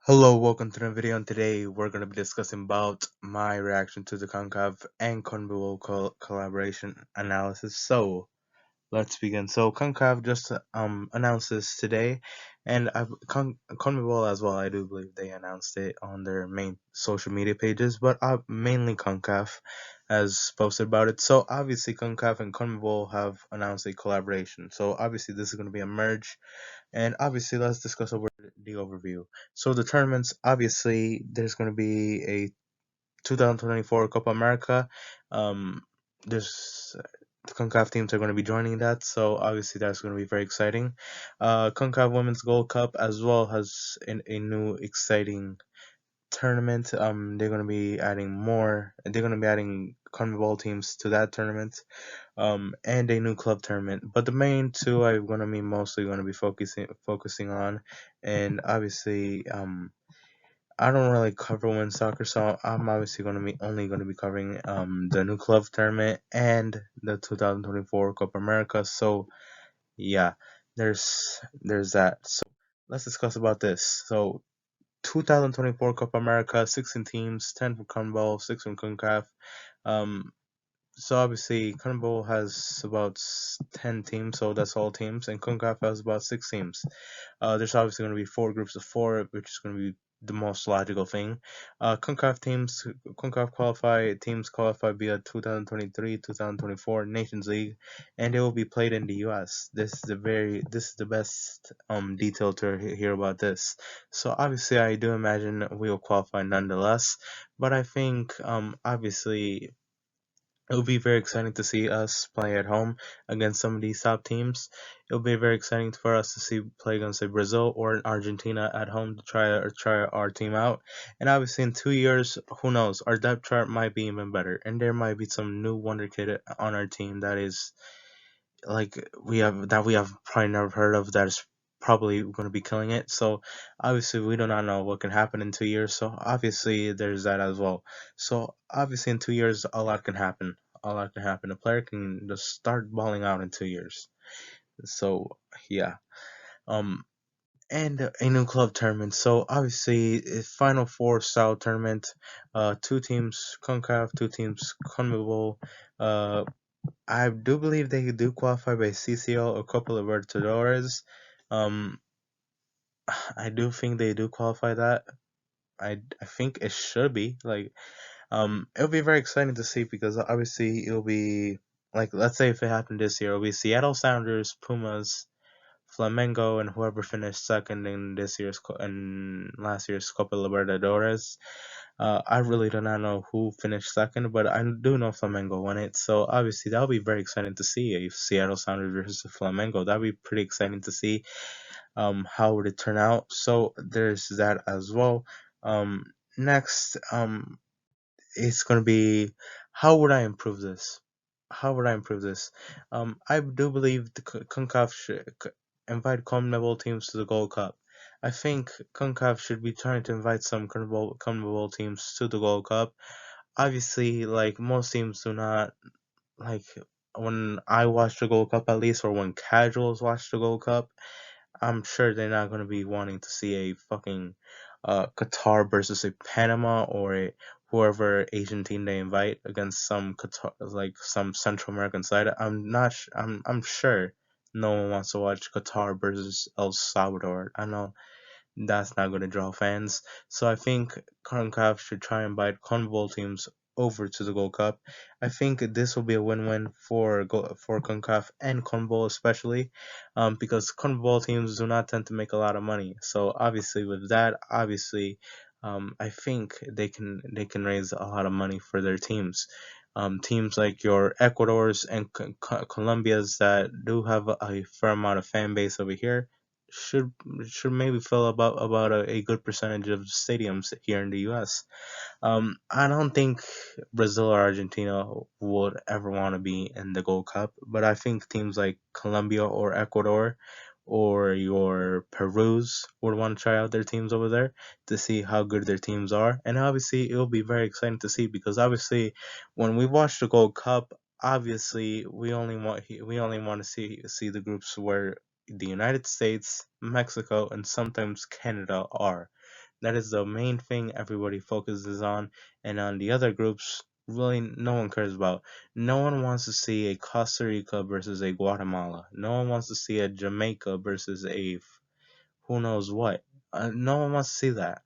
Hello, welcome to the video, and today we're going to be discussing about my reaction to the CONCACAF and CONMEBOL collaboration analysis. So, let's begin. So, CONCACAF just announced this today, and CONMEBOL as well. I do believe they announced it on their main social media pages, but mainly CONCACAF has posted about it. So, obviously, CONCACAF and CONMEBOL have announced a collaboration. So, obviously, this is going to be a merge, and obviously, let's discuss over the overview. So the tournaments, obviously, there's going to be a 2024 Copa America. Um, there's the CONCACAF teams are going to be joining that, so obviously that's going to be very exciting. CONCACAF Women's Gold Cup as well has a new exciting tournament. They're going to be adding more. They're going to be adding CONMEBOL teams to that tournament, and a new club tournament. But the main two I'm gonna be mostly gonna be focusing on, and obviously, I don't really cover women's soccer, so I'm obviously gonna be only gonna be covering the new club tournament and the 2024 Copa America. So yeah, there's that. So let's discuss about this. So 2024 Copa America, 16 teams, 10 from CONMEBOL, 6 from CONCACAF. Um, so obviously, CONMEBOL has about 10 teams, so that's all teams, and CONCACAF has about 6 teams. There's obviously going to be 4 groups of 4, which is going to be the most logical thing. CONCACAF teams qualify via 2023, 2024 Nations League, and they will be played in the U.S. This is the best detail to hear about this. So obviously, I do imagine we will qualify nonetheless, but I think obviously it will be very exciting to see us play at home against some of these top teams. It will be very exciting for us to see play against a Brazil or an Argentina at home to try our team out. And obviously, in 2 years, who knows? Our depth chart might be even better, and there might be some new wonder kid on our team that is like we have probably never heard of, that is probably going to be killing it. So obviously we do not know what can happen in 2 years, so obviously there's that as well. So obviously in 2 years a lot can happen. A player can just start balling out in 2 years. So yeah. um and a new club tournament. So obviously a Final Four style tournament. 2 teams CONCACAF, 2 teams CONMEBOL. I do believe they do qualify by CCL or Copa Libertadores. Um, I do think they do qualify that. I think it should be like, it'll be very exciting to see, because obviously it'll be like, let's say if it happened this year, it'll be Seattle Sounders, Pumas, Flamengo, and whoever finished second in last year's Copa Libertadores. I really do not know who finished second, but I do know Flamengo won it. So obviously that'll be very exciting to see, if Seattle Sounders versus Flamengo. That'll be pretty exciting to see. How would it turn out? So there's that as well. Next, it's gonna be, how would I improve this? How would I improve this? I do believe the CONCACAF should invite CONMEBOL teams to the Gold Cup. I think CONCACAF should be trying to invite some CONMEBOL teams to the Gold Cup. Obviously, like, most teams do not, like, when I watch the Gold Cup, at least, or when casuals watch the Gold Cup, I'm sure they're not going to be wanting to see a fucking Qatar versus a Panama, or a whoever Asian team they invite against some Qatar, like some Central American side. I'm sure no one wants to watch Qatar versus El Salvador. I know that's not going to draw fans. So I think CONCACAF should try and invite CONMEBOL teams over to the Gold Cup. I think this will be a win-win for CONCACAF and CONMEBOL especially, because CONMEBOL teams do not tend to make a lot of money. So obviously with that, I think they can raise a lot of money for their teams. Teams like your Ecuadors and Colombias that do have a fair amount of fan base over here should should maybe fill about a good percentage of stadiums here in the U.S. I don't think Brazil or Argentina would ever want to be in the Gold Cup, but I think teams like Colombia or Ecuador or your Peru's would want to try out their teams over there to see how good their teams are, and obviously it will be very exciting to see, because obviously when we watch the Gold Cup, obviously we only want to see the groups where the United States, Mexico, and sometimes Canada are. That is the main thing everybody focuses on, and on the other groups, really no one cares about. No one wants to see a Costa Rica versus a Guatemala. No one wants to see a Jamaica versus a who knows what. No one wants to see that.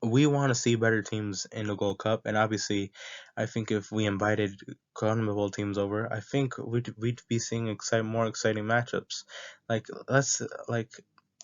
We want to see better teams in the Gold Cup, and obviously, I think if we invited CONMEBOL teams over, I think we'd be seeing more exciting matchups. Like let's like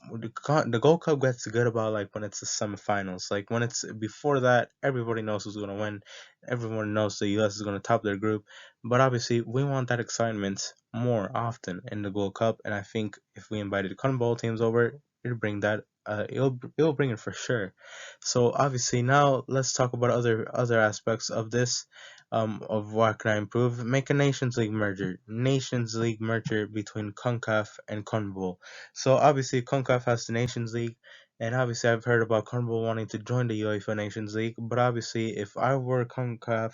the Gold Cup gets good about like when it's the semifinals. Like when it's before that, everybody knows who's gonna win. Everyone knows the U.S. is gonna top their group. But obviously, we want that excitement more often in the Gold Cup, and I think if we invited CONMEBOL teams over, it'll bring that. It'll bring it for sure. So obviously now let's talk about other aspects of this. Of what can I improve? Make a Nations League merger between CONCACAF and CONMEBOL. So obviously CONCACAF has the Nations League, and obviously I've heard about CONMEBOL wanting to join the UEFA Nations League. But obviously, if I were CONCACAF,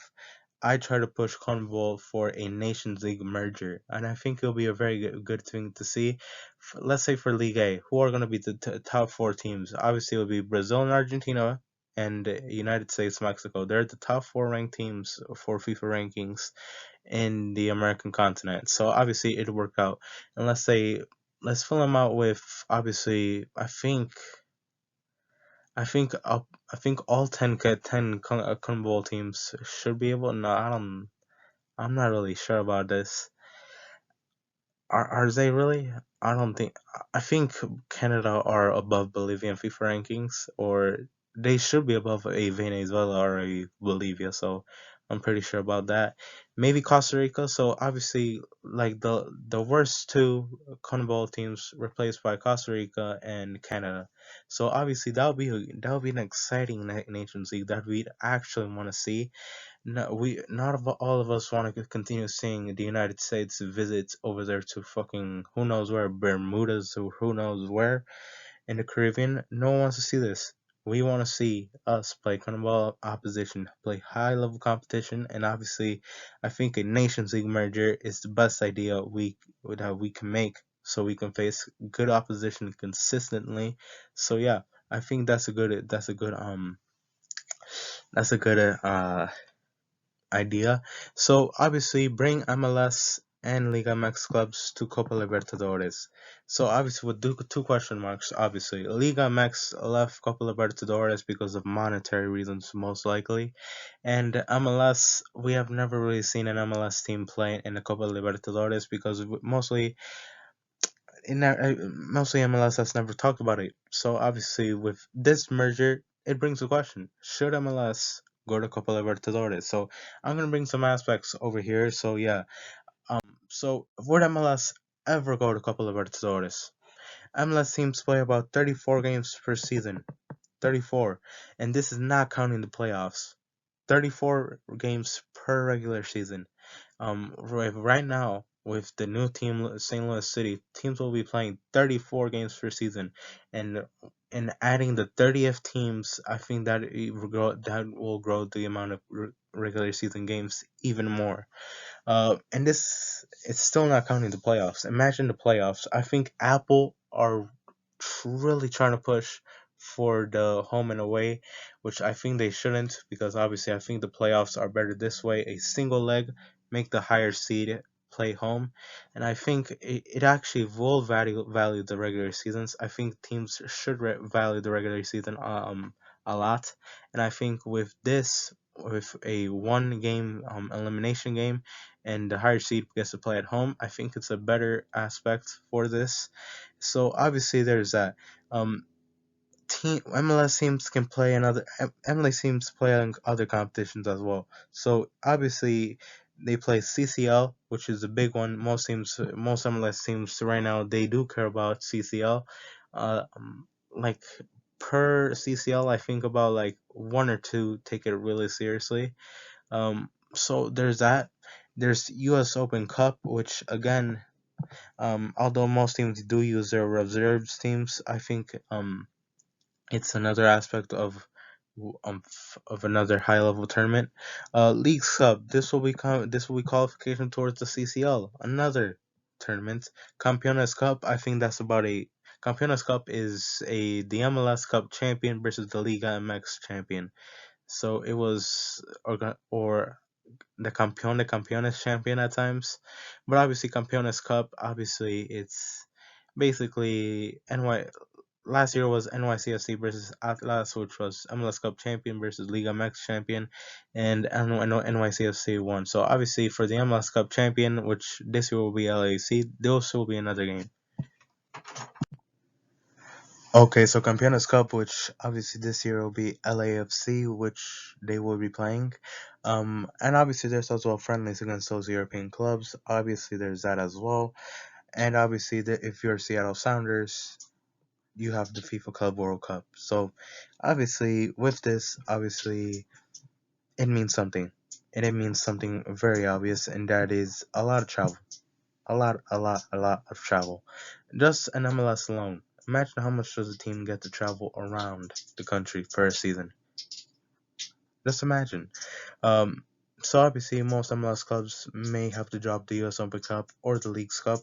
I try to push CONMEBOL for a Nations League merger, and I think it'll be a very good thing to see. Let's say for League A, who are going to be the top four teams? Obviously, it will be Brazil and Argentina, and United States, Mexico. They're the top four ranked teams for FIFA rankings in the American continent. So obviously, it'll work out. And let's fill them out with obviously. I think all 10 CONMEBOL teams should be able. No, I don't. I'm not really sure about this. Are they really? I don't think. I think Canada are above Bolivia in FIFA rankings, or they should be above a Venezuela or a Bolivia. So I'm pretty sure about that. Maybe Costa Rica. So obviously, like the worst two CONMEBOL teams replaced by Costa Rica and Canada. So obviously that would be an exciting Nations League that we'd actually want to see. No, we not of all of us want to continue seeing the United States visits over there to fucking who knows where, Bermudas or who knows where in the Caribbean. No one wants to see this. We want to see us play CONMEBOL opposition, play high level competition, and obviously, I think a Nations League merger is the best idea that we can make, so we can face good opposition consistently. So yeah, I think that's a good idea. So obviously bring MLS and Liga MX clubs to Copa Libertadores. So obviously with two question marks, obviously. Liga MX left Copa Libertadores because of monetary reasons most likely. And MLS, we have never really seen an MLS team play in the Copa Libertadores because mostly MLS has never talked about it. So obviously with this merger, it brings a question: should MLS go to Copa Libertadores? So I'm gonna bring some aspects over here. So yeah, so would MLS ever go to Copa Libertadores? MLS teams play about 34 games per season, 34, and this is not counting the playoffs. 34 games per regular season. Right now, with the new team, St. Louis City, teams will be playing 34 games per season, and adding the 30th teams, I think that will grow the amount of regular season games even more. And this it's still not counting the playoffs. Imagine the playoffs. I think Apple are really trying to push for the home and away, which I think they shouldn't because obviously I think the playoffs are better this way. A single leg, make the higher seed play home, and I think it actually will value the regular seasons. I think teams should value the regular season a lot, and I think with this with a one game elimination game and the higher seed gets to play at home, I think it's a better aspect for this. So obviously there's that. Um, MLS teams can play another MLS teams play in other competitions as well. So obviously they play CCL, which is a big one. Most MLS teams right now they do care about CCL. Like per CCL, I think about like one or two take it really seriously. So there's that. There's U.S. Open Cup, which again, although most teams do use their reserves teams, I think it's another aspect of another high level tournament. League Cup. This will be qualification towards the CCL. Another tournament. Campeones Cup. I think that's about a Campeones Cup is the MLS Cup champion versus the Liga MX champion. So it was or the Campeón de Campeones champion at times, but obviously Campeones Cup. Obviously, it's basically NY. Last year was NYCFC versus Atlas, which was MLS Cup champion versus Liga MX champion, and NYCFC won. So obviously for the MLS Cup champion, which this year will be LAC, there will still be another game. Okay, so Campeones Cup, which obviously this year will be LAFC, which they will be playing. And obviously there's also friendlies against those European clubs. Obviously there's that as well. And obviously if you're Seattle Sounders, you have the FIFA Club World Cup. So obviously with this, obviously it means something. And it means something very obvious, and that is a lot of travel. A lot of travel. Just an MLS alone. Imagine how much does a team get to travel around the country per season. Just imagine. Um, so obviously most MLS clubs may have to drop the US Open Cup or the Leagues Cup.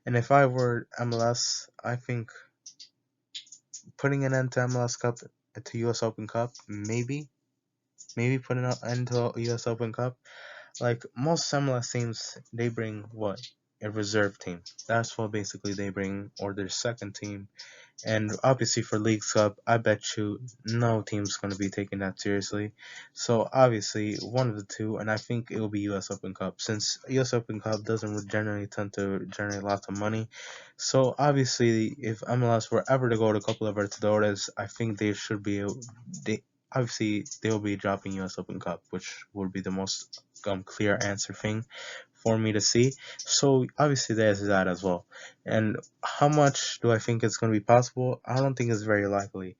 And if I were MLS, I think putting an end to MLS Cup to US Open Cup, maybe putting an end to US Open Cup. Like most MLS teams, they bring what? A reserve team. That's what basically they bring, or their second team. And obviously for Leagues Cup, I bet you no team's going to be taking that seriously. So obviously one of the two, and I think it will be US Open Cup, since US Open Cup doesn't generally tend to generate lots of money. So obviously if MLS were ever to go to Copa Libertadores, I think they should be they obviously they'll be dropping US Open Cup, which would be the most clear answer thing for me to see. So obviously there's that as well. And how much do I think it's going to be possible? I don't think it's very likely.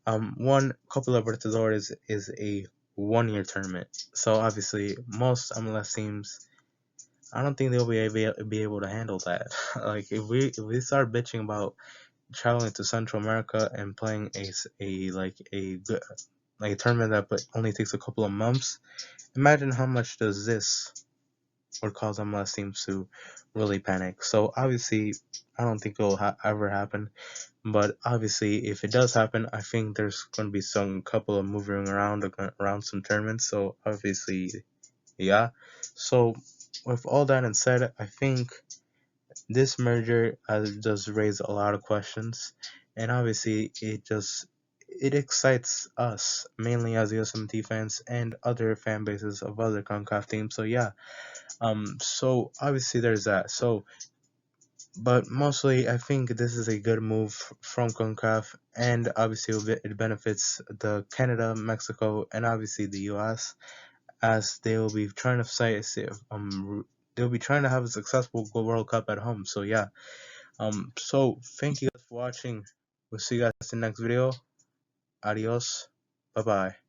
One, Copa Libertadores is a 1 year tournament, so obviously most MLS teams, I don't think they'll be able to handle that. Like if we start bitching about traveling to Central America and playing a tournament that only takes a couple of months, imagine how much does this would cause MLS teams to really panic. So obviously, I don't think it will ever happen. But obviously, if it does happen, I think there's going to be some couple of moving around some tournaments. So obviously, yeah. So with all that and said, I think this merger does raise a lot of questions, and obviously, it excites us mainly as USMT fans and other fan bases of other CONCACAF teams. So yeah, so obviously there's that. So, but mostly I think this is a good move from CONCACAF, and obviously it benefits the Canada, Mexico, and obviously the US, as they will be trying to they'll be trying to have a successful World Cup at home. So yeah, so thank you guys for watching. We'll see you guys in the next video. Adios. Bye bye.